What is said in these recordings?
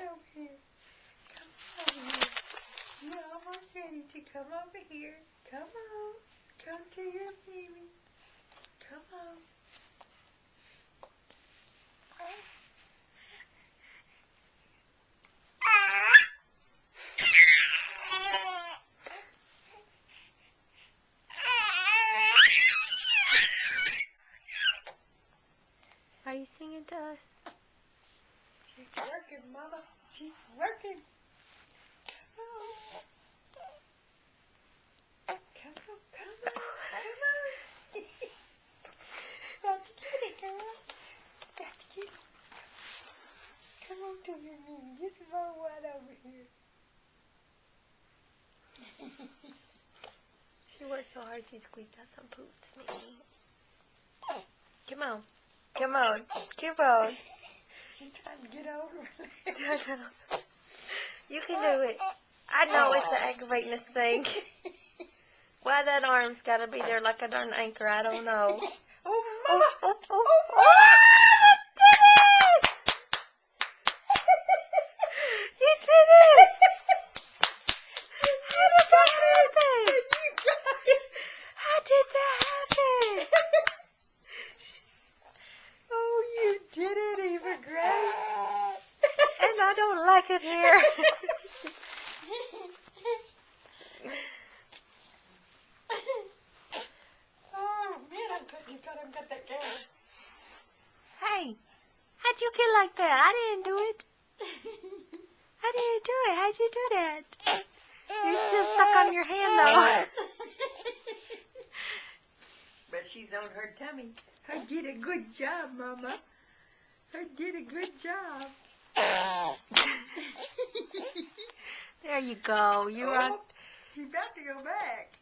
over here. Come over here. You're almost ready to come over here. Come on. Come to your baby. Come on. Are you singing to us? She's working, Mama. She's working. Come on. Come on, come on, come on. About to get it, girl. About to get it. Come on to your knee. Just roll right over here. She worked so hard she squeezed out some poop to me. Come on. Come on. Come on. She's trying to get over. You can do it. I know it's the aggravatingest thing. Why that arm's got to be there like a darn anchor, I don't know. Oh, Mama. Oh, you did it! How did that happen? How did that happen? Oh, you did it, Eva Grace. And I don't like it here. Oh, man, I'm glad you got that gas. Hey, how'd you get like that? I didn't do it. I didn't do it. How'd you do that? You're still stuck on your hand, though. But she's on her tummy. I did a good job, Mama. I did a good job. There you go. You're on. She's about to go back.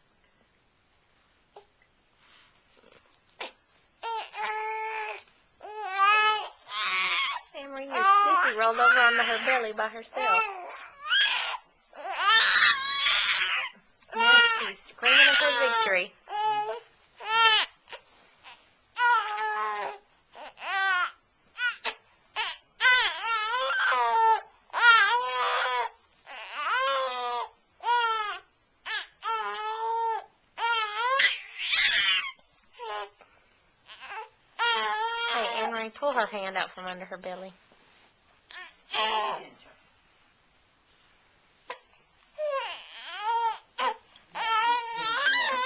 Amory, your sissy rolled over onto her belly by herself. Now she's screaming of her victory. Hey, Amory, pull her hand out from under her belly.